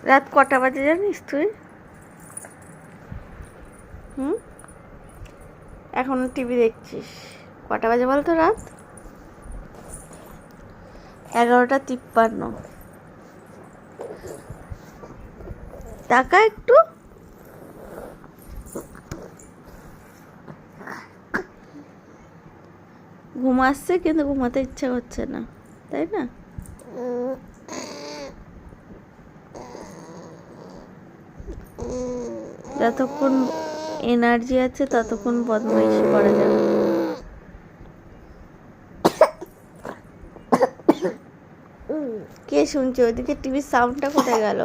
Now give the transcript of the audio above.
রাত কটা বাজে জানিস তুই? এখনো টিভি দেখছিস? কটা বাজে বলতো? রাত 11:53। টাকা একটু ঘুম আসছে কিন্তু ঘুমাতে ইচ্ছা করছে না, তাই না? যতক্ষণ এনার্জি আছে ততক্ষণ বদমাইশি করা যাবে। কে শুনছে ওইদিকে? টিভির সাউন্ডটা কোথায় গেল?